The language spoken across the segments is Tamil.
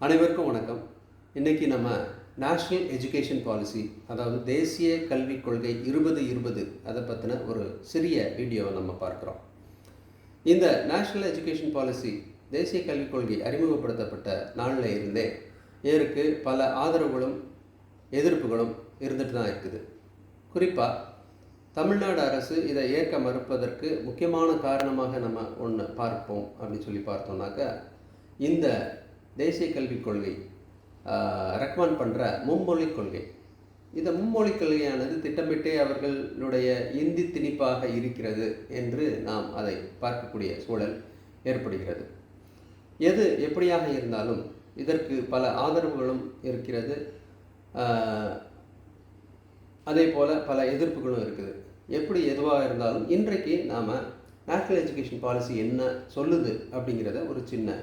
அனைவருக்கும் வணக்கம். இன்றைக்கி நம்ம நேஷ்னல் எஜுகேஷன் பாலிசி, அதாவது தேசிய கல்விக் கொள்கை 2020 அதை பற்றின ஒரு சிறிய வீடியோவை நம்ம பார்க்குறோம். இந்த நேஷ்னல் எஜுகேஷன் பாலிசி, தேசிய கல்விக் கொள்கை அறிமுகப்படுத்தப்பட்ட நாளில் இருந்தே இதற்கு பல ஆதரவுகளும் எதிர்ப்புகளும் இருந்துட்டு தான் இருக்குது. குறிப்பாக தமிழ்நாடு அரசு இதை ஏற்க மறுப்பதற்கு முக்கியமான காரணமாக நம்ம ஒன்று பார்ப்போம் அப்படின்னு சொல்லி பார்த்தோம்னாக்கா, இந்த தேசிய கல்விக் கொள்கை ரெக்கமெண்ட் பண்ணுற மும்மொழி கொள்கை. இந்த மும்மொழி கொள்கையானது திட்டமிட்டே அவர்களுடைய இந்தி திணிப்பாக இருக்கிறது என்று நாம் அதை பார்க்கக்கூடிய சூழல் ஏற்படுகிறது. எது எப்படியாக இருந்தாலும் இதற்கு பல ஆதரவுகளும் இருக்கிறது, அதே போல் பல எதிர்ப்புகளும் இருக்குது. எப்படி எதுவாக இருந்தாலும் இன்றைக்கு நாம் நேஷ்னல் எஜுகேஷன் பாலிசி என்ன சொல்லுது அப்படிங்கிறத ஒரு சின்ன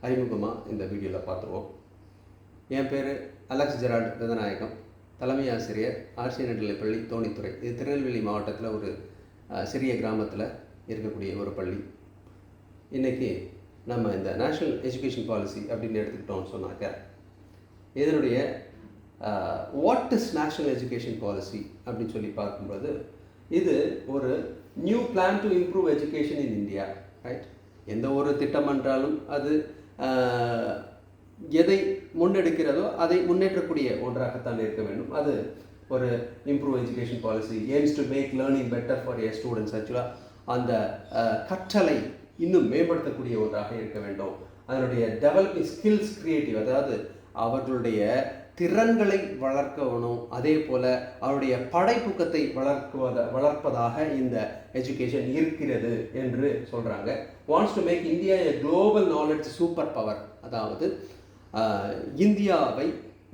அறிமுகமாக இந்த வீடியோவில் பார்த்துருவோம். என் பேர் அலெக்ஸ் ஜெரால்ட் வேதநாயகம், தலைமை ஆசிரியர் ஆர்சி நடுநிலைப்பள்ளி தோணித்துறை. இது திருநெல்வேலி மாவட்டத்தில் ஒரு சிறிய கிராமத்தில் இருக்கக்கூடிய ஒரு பள்ளி. இன்றைக்கி நம்ம இந்த நேஷ்னல் எஜுகேஷன் பாலிசி அப்படின்னு எடுத்துக்கிட்டோம்னு சொன்னாக்க, இதனுடைய what is national education policy அப்படின்னு சொல்லி பார்க்கும்போது, இது ஒரு new plan to improve education in India, right? எந்த ஒரு திட்டம் என்றாலும் அது எதை முன்னெடுக்கிறதோ அதை முன்னேற்றக்கூடிய ஒன்றாகத்தான் இருக்க வேண்டும். அது ஒரு improve education policy aims to make learning better for your students. ஆக்சுவலாக அந்த கற்றலை இன்னும் மேம்படுத்தக்கூடிய ஒன்றாக இருக்க வேண்டும். அதனுடைய டெவலப்பிங் ஸ்கில்ஸ் கிரியேட்டிவ், அதாவது அவர்களுடைய திறன்களை வளர்க்கணும், அதே போல் அவருடைய படைப்புக்கத்தை வளர்ப்பதாக இந்த எஜுகேஷன் இருக்கிறது என்று சொல்கிறாங்க. Wants to make India a global knowledge super power, அதாவது இந்தியாவை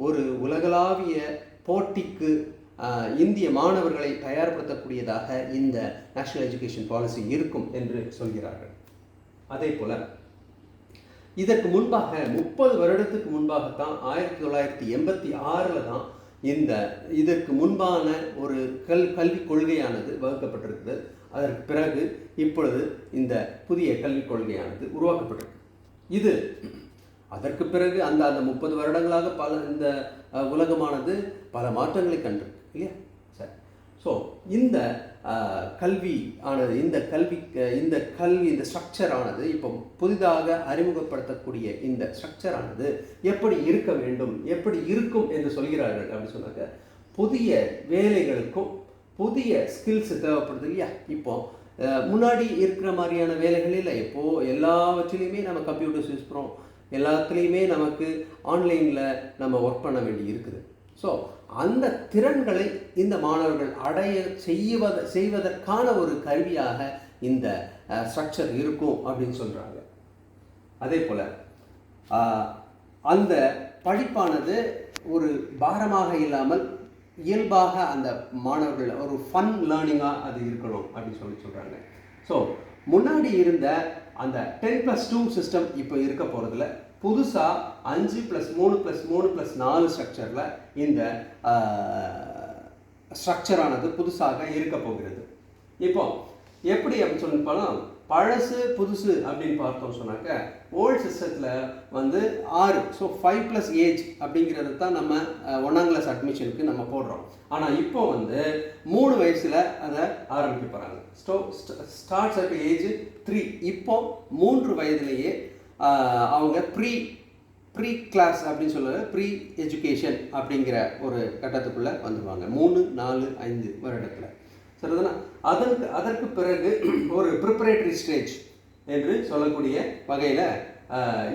ஒரு உலகளாவிய போட்டிக்கு இந்திய மாணவர்களை தயார்படுத்தக்கூடியதாக இந்த நேஷ்னல் எஜுகேஷன் பாலிசி இருக்கும் என்று சொல்கிறார்கள். அதே போல் இதற்கு முன்பாக 30 வருடத்துக்கு முன்பாகத்தான் 1986 தான் இதற்கு முன்பான ஒரு கல்விக் கொள்கையானது வகுக்கப்பட்டிருக்குது. அதற்கு பிறகு இப்பொழுது இந்த புதிய கல்விக் கொள்கையானது உருவாக்கப்பட்டிருக்கு. இது அதற்கு பிறகு அந்த 30 வருடங்களாக இந்த உலகமானது பல மாற்றங்களை கண்டிருக்கு இல்லையா? சரி, ஸோ இந்த கல்வி ஆனது இந்த ஸ்ட்ரக்சர் ஆனது இப்போ புதிதாக அறிமுகப்படுத்தக்கூடிய இந்த ஸ்ட்ரக்சர் ஆனது எப்படி இருக்க வேண்டும், எப்படி இருக்கும் என்று சொல்கிறார்கள் அப்படின்னு சொன்னாக்க, புதிய வேலைகளுக்கும் புதிய ஸ்கில்ஸ் தேவைப்படுது இல்லையா? இப்போ முன்னாடி இருக்கிற மாதிரியான வேலைகள் இல்லை. இப்போது எல்லாவற்றிலையுமே நம்ம கம்ப்யூட்டர்ஸ் யூஸ் பண்ணுறோம், எல்லாத்துலேயுமே நமக்கு ஆன்லைனில் நம்ம ஒர்க் பண்ண வேண்டி இருக்குது. ஸோ அந்த திறன்களை இந்த மாணவர்கள் செய்வதற்கான ஒரு கருவியாக இந்த ஸ்ட்ரக்சர் இருக்கும் அப்படின்னு சொல்கிறாங்க. அதே போல் அந்த படிப்பானது ஒரு பாரமாக இல்லாமல் இயல்பாக அந்த மாணவர்கள் ஒரு ஃபன் லேர்னிங்காக அது இருக்கணும் அப்படின்னு சொல்கிறாங்க. ஸோ முன்னாடி இருந்த அந்த 10+2 சிஸ்டம் இப்போ இருக்க போகிறதுல புதுசாக 5+3+3+4 ஸ்ட்ரக்சரில் இந்த ஸ்ட்ரக்சரானது புதுசாக இருக்க போகிறது. இப்போ எப்படி அப்படின்னு சொல்லி போனால், பழசு புதுசு அப்படின்னு பார்த்தோம் சொன்னாக்க, ஓல்டு சிஸ்டத்தில் 6, ஸோ 5+ ஏஜ் அப்படிங்கிறது தான் நம்ம 1ஆம் கிளாஸ் அட்மிஷனுக்கு நம்ம போடுறோம். ஆனால் இப்போ 3 வயசில் அதை ஆரம்பிக்க போகிறாங்க. Starts at age 3. இப்போ 3 வயதிலேயே அவங்க ப்ரீ கிளாஸ் அப்படின்னு சொல்லுறது, ப்ரீ எஜுகேஷன் அப்படிங்கிற ஒரு கட்டத்துக்குள்ளே வந்துடுவாங்க 3, 4, 5 வருடத்தில். சரிதானா? அதற்கு பிறகு ஒரு ப்ரிப்பரேட்டரி ஸ்டேஜ் என்று சொல்லக்கூடிய வகையில்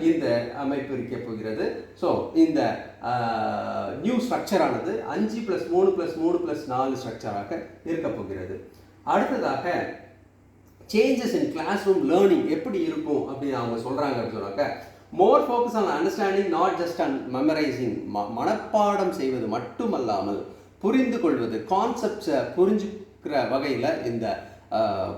இந்த அமைப்பு இருக்க போகிறது. ஸோ இந்த நியூ ஸ்ட்ரக்சரானது 5+3+3+4 ஸ்ட்ரக்சராக இருக்க போகிறது. அடுத்ததாக changes in classroom learning எப்படி இருக்கும் அப்படின்னு அவங்க சொல்கிறாங்க அப்படின்னு சொன்னாக்க, more focus on understanding, not just on memorising. மனப்பாடம் செய்வது மட்டுமல்லாமல் புரிந்து கொள்வது, கான்செப்ட்ஸை புரிஞ்சுக்கிற வகையில் இந்த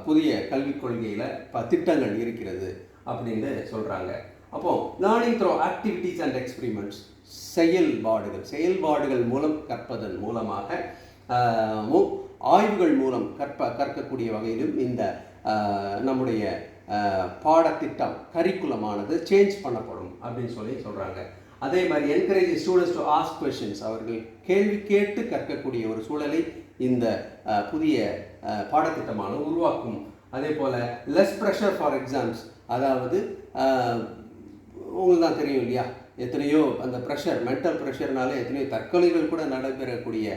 புதிய கல்விக் கொள்கையில் திட்டங்கள் இருக்கிறது அப்படின்னு சொல்கிறாங்க. அப்போது learning through activities and experiments, செயல்பாடுகள் மூலம் கற்பதன் மூலமாக ஆய்வுகள் மூலம் கற்கக்கூடிய வகையிலும் இந்த நம்முடைய பாடத்திட்டம் கரிக்குலமானது சேஞ்ச் பண்ணப்படும் அப்படின்னு சொல்கிறாங்க. அதே மாதிரி encourage students to ask questions, அவர்கள் கேள்வி கேட்டு கற்கக்கூடிய ஒரு சூழலை இந்த புதிய பாடத்திட்டமான உருவாக்கும். அதே போல் லெஸ் ப்ரெஷர் ஃபார் எக்ஸாம்ஸ், அதாவது உங்களுக்கு தான் தெரியும் இல்லையா, எத்தனையோ அந்த ப்ரெஷர், மென்டல் ப்ரெஷர்னால எத்தனையோ தற்கொலைகள் கூட நடைபெறக்கூடிய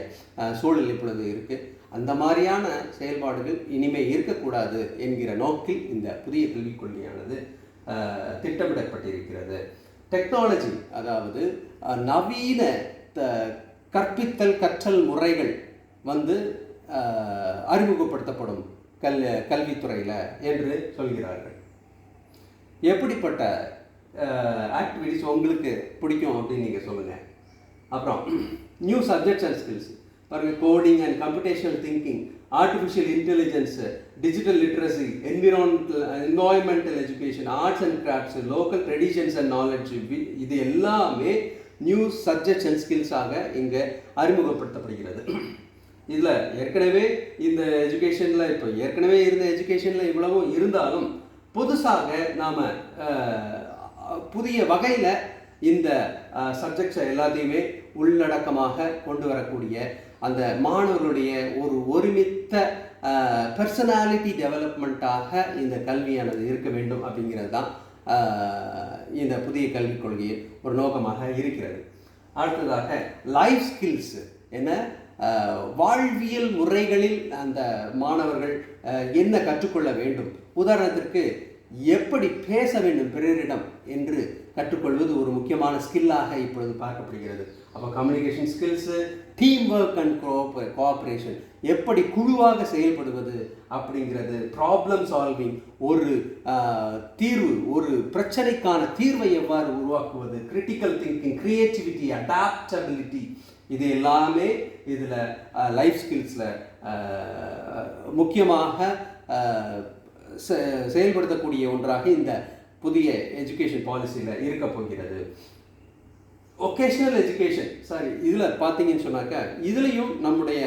சூழல் இப்பொழுது இருக்குது. அந்த மாதிரியான செயல்பாடுகள் இனிமேல் இருக்கக்கூடாது என்கிற நோக்கில் இந்த புதிய கல்விக் கொள்கையானது திட்டமிடப்பட்டிருக்கிறது. டெக்னாலஜி, அதாவது நவீன கற்றல் முறைகள் அறிமுகப்படுத்தப்படும் கல்வித்துறையில் என்று சொல்கிறார்கள். எப்படிப்பட்ட ஆக்டிவிட்டிஸ் உங்களுக்கு பிடிக்கும் அப்படின்னு நீங்கள் சொல்லுங்கள். அப்புறம் நியூ சப்ஜெக்ட்ஸ் அண்ட் ஸ்கில்ஸ் பாருங்கள், coding and computational thinking, artificial intelligence, digital literacy, environmental education, arts and crafts, local traditions and knowledge, இது எல்லாமே நியூ சப்ஜெக்ட்ஸ் அண்ட் ஸ்கில்ஸாக இங்கே அறிமுகப்படுத்தப்படுகிறது. இதில் ஏற்கனவே இந்த எஜுகேஷனில் இப்போ ஏற்கனவே இருந்த எஜுகேஷனில் இவ்வளவும் இருந்தாலும் புதுசாக நாம் புதிய வகையில் இந்த சப்ஜெக்ட்ஸை எல்லாத்தையுமே உள்ளடக்கமாக கொண்டு வரக்கூடிய அந்த மாணவர்களுடைய ஒரு ஒருமித்த பர்சனாலிட்டி டெவலப்மெண்ட்டாக இந்த கல்வியானது இருக்க வேண்டும் அப்படிங்கிறது தான் இந்த புதிய கல்விக் கொள்கையின் ஒரு நோக்கமாக இருக்கிறது. அடுத்ததாக லைஃப் ஸ்கில்ஸ், என்ன வாழ்வியல் முறைகளில் அந்த மாணவர்கள் என்ன கற்றுக்கொள்ள வேண்டும், உதாரணத்திற்கு எப்படி பேச வேண்டும் பிறரிடம் என்று கற்றுக்கொள்வது ஒரு முக்கியமான ஸ்கில்லாக இப்பொழுது பார்க்கப்படுகிறது. அப்போ communication skills, team work and cooperation, எப்படி குழுவாக செயல்படுவது அப்படிங்கிறது, ப்ராப்ளம் சால்விங், ஒரு தீர்வு, ஒரு பிரச்சனைக்கான தீர்வை எவ்வாறு உருவாக்குவது, கிரிட்டிக்கல் திங்கிங், கிரியேட்டிவிட்டி, அடாப்டபிலிட்டி, இது எல்லாமே இதில் லைஃப் ஸ்கில்ஸில் முக்கியமாக செயல்படுத்தக்கூடிய ஒன்றாக இந்த புதிய எஜுகேஷன் பாலிசியில் இருக்க போகிறது. ஒகேஷ்னல் எஜுகேஷன், சாரி, இதில் பார்த்தீங்கன்னு சொன்னாக்கா இதுலேயும் நம்முடைய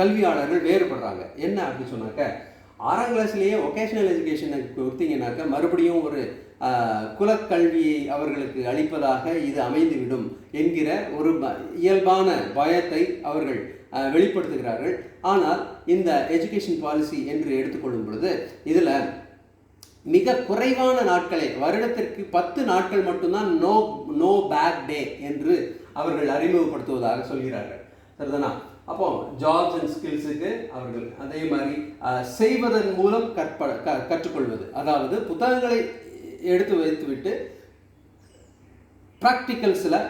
கல்வியாளர்கள் வேறுபடுறாங்க. என்ன அப்படின்னு சொன்னாக்கா, 6ஆம் கிளாஸ்லேயே ஒகேஷ்னல் எஜுகேஷனை கொடுத்தீங்கன்னாக்கா மறுபடியும் ஒரு குலக்கல்வியை அவர்களுக்கு அளிப்பதாக இது அமைந்துவிடும் என்கிற ஒரு இயல்பான பயத்தை அவர்கள் வெளிப்படுத்துகிறார்கள். ஆனால் இந்த எஜுகேஷன் பாலிசி என்று எடுத்துக்கொள்ளும் பொழுது இதில் மிக குறைவான நாட்களை, வருடத்திற்கு 10 நாட்கள் மட்டும்தான் நோ பேக் டே என்று அவர்கள் அறிமுகப்படுத்துவதாக சொல்கிறார்கள். சரிதானா? அப்போ ஜாப்ஸ் அண்ட் ஸ்கில்ஸுக்கு அவர்கள் அதே மாதிரி செய்வதன் மூலம் கற்றுக்கொள்வது, அதாவது புத்தகங்களை எடுத்து வைத்துவிட்டு ப்ராக்டிக்கல்ஸில்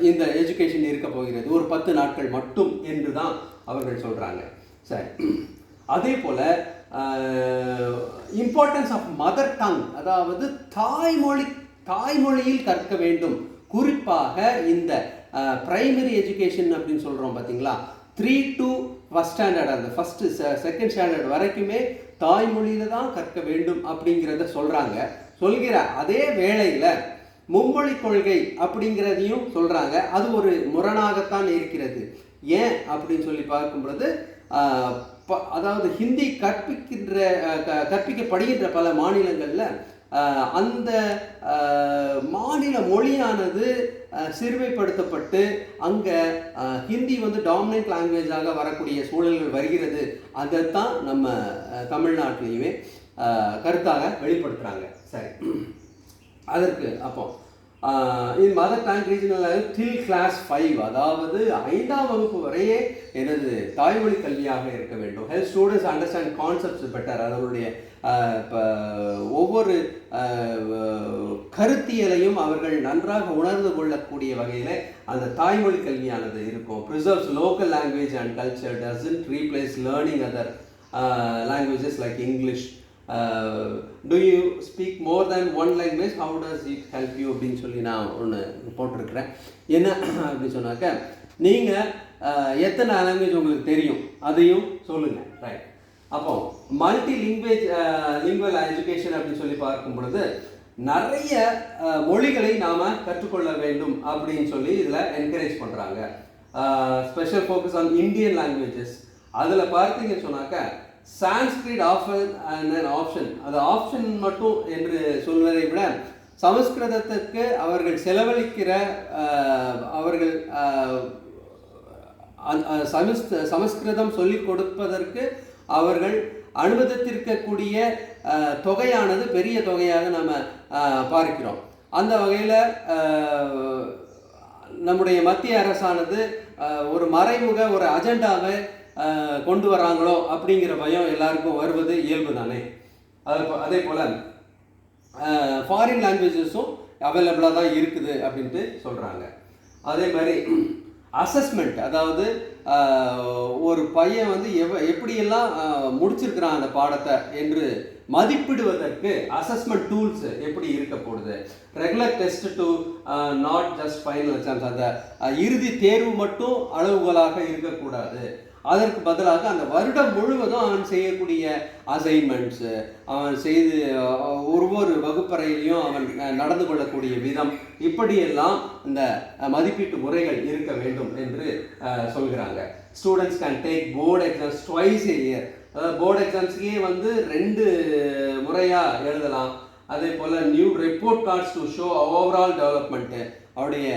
இந்த எஜுகேஷன் இருக்க போகிறது, ஒரு 10 நாட்கள் மட்டும் என்று தான் அவர்கள் சொல்கிறாங்க. சரி, அதே போல் இம்பார்ட்டன்ஸ் ஆஃப் மதர் டங், அதாவது தாய்மொழியில் கற்க வேண்டும். குறிப்பாக இந்த பிரைமரி எஜுகேஷன் அப்படின்னு சொல்கிறோம் பார்த்தீங்களா, 3 to 1st ஸ்டாண்டர்ட், அந்த ஃபஸ்ட்டு செகண்ட் ஸ்டாண்டர்ட் வரைக்குமே தாய்மொழியில் தான் கற்க வேண்டும் அப்படிங்கிறத சொல்கிற அதே வேளையில் மும்மொழி கொள்கை அப்படிங்கிறதையும் சொல்கிறாங்க. அது ஒரு முரணாகத்தான் இருக்கிறது. ஏன் அப்படின்னு சொல்லி பார்க்கும் பொழுது, அதாவது ஹிந்தி கற்பிக்கப்படுகின்ற பல மாநிலங்களில் அந்த மாநில மொழியானது சிறுமைப்படுத்தப்பட்டு அங்கே ஹிந்தி டாமினன்ட் லாங்குவேஜாக வரக்கூடிய சூழல்கள் வருகிறது. அதைத்தான் நம்ம தமிழ்நாட்டிலையுமே கருத்தாக வெளிப்படுத்துகிறாங்க. சரி, அதற்கு அப்போ இன் மதர் டங் ரீஜனல் டில் கிளாஸ் 5, அதாவது 5ஆம் வகுப்பு வரையே எனது தாய்மொழி கல்வியாக இருக்க வேண்டும். Help students understand concepts better, அதனுடைய ஒவ்வொரு கருத்தியலையும் அவர்கள் நன்றாக உணர்ந்து கொள்ளக்கூடிய வகையில் அந்த தாய்மொழி கல்வியானது இருக்கும். Preserves local language and culture, doesn't replace learning other languages like English. Do you speak more than one language? How does it help you அப்படின்னு சொல்லி நான் ஒன்று போட்டிருக்கிறேன். என்ன அப்படின்னு சொன்னாக்க, நீங்கள் எத்தனை லாங்குவேஜ் உங்களுக்கு தெரியும் அதையும் சொல்லுங்கள். ரைட். அப்போ மல்டி லிங்குவல் எஜுகேஷன் அப்படின்னு சொல்லி பார்க்கும் பொழுது நிறைய மொழிகளை நாம் கற்றுக்கொள்ள வேண்டும் அப்படின்னு சொல்லி இதில் என்கரேஜ் பண்ணுறாங்க. Special focus on Indian languages. அதில் பார்த்தீங்கன்னு சொன்னாக்க சான்ஸ்கிரிட் ஆப்ஷன், அது ஆப்ஷன் மட்டும் என்று சொல்வதை விட சமஸ்கிருதத்துக்கு அவர்கள் செலவழிக்கிற அவர்கள் சமஸ்கிருதம் சொல்லிக் கொடுப்பதற்கு அவர்கள் அனுமதித்திருக்கக்கூடிய தொகையானது பெரிய தொகையாக நம்ம பார்க்கிறோம். அந்த வகையில் நம்முடைய மத்திய அரசானது ஒரு மறைமுக ஒரு அஜெண்டாவை கொண்டு வராங்களோ அப்படிங்கிற பயம் எல்லாருக்கும் வருவது இயல்பு தானே. அதே போல் ஃபாரின் லாங்குவேஜஸும் அவைலபிளாக தான் இருக்குது அப்படின்ட்டு சொல்கிறாங்க. அதே மாதிரி அசஸ்மெண்ட், அதாவது ஒரு பையன் வந்து எப்படியெல்லாம் முடிச்சிருக்கிறான் அந்த பாடத்தை என்று மதிப்பிடுவதற்கு அசஸ்மெண்ட் டூல்ஸ் எப்படி இருக்க போகுது. Regular test to not just final exams, அந்த இறுதி தேர்வு மட்டும் அளவுகளாக இருக்கக்கூடாது. அதற்கு பதிலாக அந்த வருடம் முழுவதும் அவன் செய்யக்கூடிய அசைன்மெண்ட்ஸு, அவன் செய்து ஒவ்வொரு வகுப்பறையிலையும் அவன் நடந்து கொள்ளக்கூடிய விதம், இப்படியெல்லாம் இந்த மதிப்பீட்டு முறைகள் இருக்க வேண்டும் என்று சொல்கிறாங்க. Students can take board exams twice a year, அதாவது போர்டு எக்ஸாம்ஸ்க்கே வந்து 2 முறையாக எழுதலாம். அதே போல் new report cards to show overall development, அவருடைய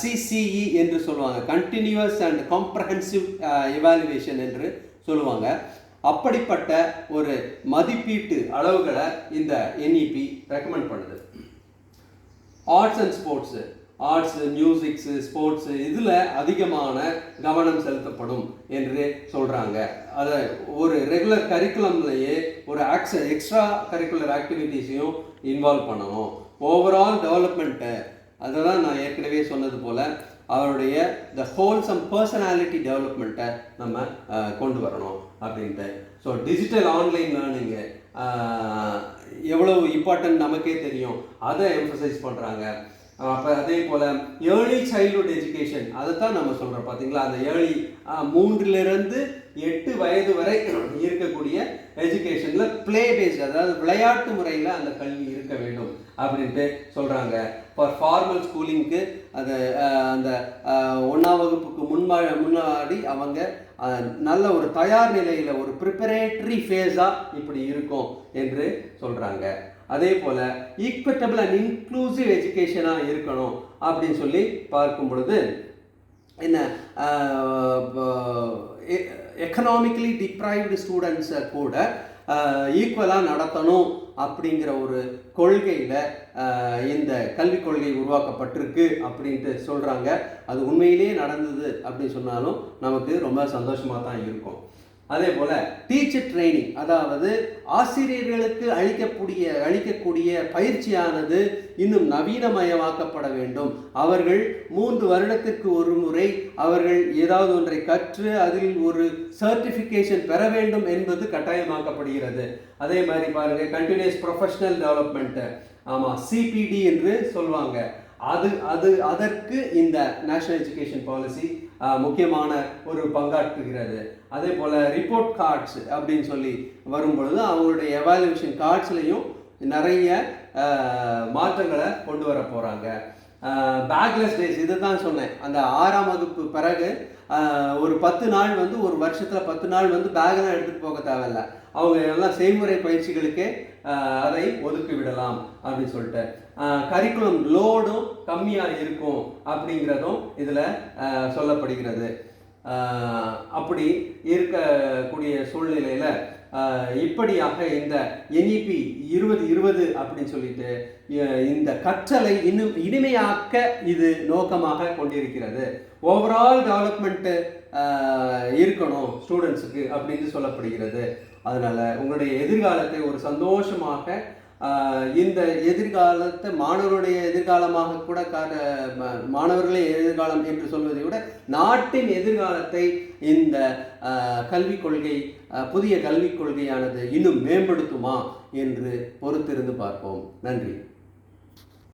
CCE என்று சொல்லுவாங்க, கண்டினியூஸ் அண்ட் காம்ப்ரஹென்சிவ் எவாலுவேஷன் என்று சொல்லுவாங்க. அப்படிப்பட்ட ஒரு மதிப்பீட்டு அளவுகளை இந்த NEP ரெக்கமெண்ட் பண்ணுது. Arts and sports, arts, musics, sports, இதில் அதிகமான கவனம் செலுத்தப்படும் என்று சொல்கிறாங்க. அதை ஒரு ரெகுலர் கரிக்குலம்லேயே ஒரு எக்ஸ்ட்ரா கரிக்குலர் ஆக்டிவிட்டீஸையும் இன்வால்வ் பண்ணணும். ஓவரால் டெவலப்மெண்ட்டை, அதை தான் நான் ஏற்கனவே சொன்னது போல் அவருடைய த ஹோல்சம் பர்சனாலிட்டி டெவலப்மெண்ட்டை நம்ம கொண்டு வரணும் அப்படின்ட்டு. ஸோ டிஜிட்டல் ஆன்லைன் லேர்னிங்கு எவ்வளவு இம்பார்ட்டன்ட் நமக்கே தெரியும், அதை எம்ஃபசைஸ் பண்ணுறாங்க. அப்போ அதே போல் ஏர்லி சைல்ட்ஹுட் எஜுகேஷன், அதை தான் நம்ம சொல்கிறோம் பார்த்தீங்களா. அந்த ஏர்லி 3லிருந்து 8 வயது வரை இருக்கக்கூடிய எஜுகேஷனில் ப்ளே பேஸ்ட், அதாவது விளையாட்டு முறையில் அந்த கல்வி இருக்க வேண்டும் அப்படின்ட்டு சொல்கிறாங்க. ஃபார் ஃபார்மல் ஸ்கூலிங்க்கு அது அந்த 1ஆம் வகுப்புக்கு முன்னாடி அவங்க நல்ல ஒரு தயார் நிலையில் ஒரு ப்ரிப்பரேட்டரி ஃபேஸாக இப்படி இருக்கும் என்று சொல்கிறாங்க. அதே போல் ஈக்விட்டபிள் அண்ட் இன்க்ளூசிவ் எஜுகேஷனாக இருக்கணும் அப்படின்னு சொல்லி பார்க்கும் பொழுது என்ன, எக்கனாமிக்கலி டிப்ரைவ்டு ஸ்டூடெண்ட்ஸை கூட ஈக்குவலாக நடத்தணும் அப்படிங்கிற ஒரு கொள்கையில் இந்த கல்விக் கொள்கை உருவாக்கப்பட்டிருக்கு அப்படின்ட்டு சொல்கிறாங்க. அது உண்மையிலேயே நடந்தது அப்படின்னு சொன்னாலும் நமக்கு ரொம்ப சந்தோஷமாக தான் இருக்கும். அதே போல் டீச்சர் ட்ரைனிங், அதாவது ஆசிரியர்களுக்கு அளிக்கக்கூடிய பயிற்சியானது இன்னும் நவீனமயமாக்கப்பட வேண்டும். அவர்கள் 3 வருடத்திற்கு ஒரு முறை அவர்கள் ஏதாவது ஒன்றை கற்று அதில் ஒரு சர்டிஃபிகேஷன் பெற வேண்டும் என்பது கட்டாயமாக்கப்படுகிறது. அதே மாதிரி பாருங்கள், கண்டினியூஸ் ப்ரொஃபஷனல் டெவலப்மெண்ட்டு, ஆமாம் CPD என்று சொல்லுவாங்க. அதற்கு இந்த நேஷனல் எஜுகேஷன் பாலிசி முக்கியமான ஒரு பங்காற்றுகிறது. அதே போல் ரிப்போர்ட் கார்ட்ஸ் அப்படின்னு சொல்லி வரும்பொழுது அவங்களுடைய எவாலுவேஷன் கார்ட்ஸ்லையும் நிறைய மாற்றங்களை கொண்டு வர போகிறாங்க. பேக்லெஸ் டேஸ், இது தான் சொன்னேன், அந்த 6ஆம் வகுப்பு பிறகு ஒரு 10 நாள் வந்து ஒரு வருஷத்தில் 10 நாள் வந்து பேக்கெல்லாம் எடுத்துகிட்டு போக தேவையில்லை, அவங்க எல்லாம் செய்முறை பயிற்சிகளுக்கே அதை ஒதுக்கி விடலாம் அப்படின்னு சொல்லிட்டு. கரிக்குலம் லோடும் கம்மியாக இருக்கும் அப்படிங்கிறதும் இதில் சொல்லப்படுகிறது. அப்படி இருக்கக்கூடிய சூழ்நிலையில் இப்படியாக இந்த NEP 2020 அப்படின்னு சொல்லிட்டு இந்த கற்றலை இன்னும் இனிமையாக்க இது நோக்கமாக கொண்டிருக்கிறது. ஓவரால் டெவலப்மெண்ட்டு இருக்கணும் ஸ்டூடெண்ட்ஸுக்கு அப்படின்னு சொல்லப்படுகிறது. அதனால் உங்களுடைய எதிர்காலத்தை ஒரு சந்தோஷமாக, இந்த எதிர்காலத்தை மாணவருடைய எதிர்காலமாக கூட மாணவர்களே எதிர்காலம் என்று சொல்வதை விட நாட்டின் எதிர்காலத்தை இந்த கல்விக் கொள்கை, புதிய கல்விக் கொள்கையானது இன்னும் மேம்படுத்துமா என்று பொறுத்திருந்து பார்ப்போம். நன்றி.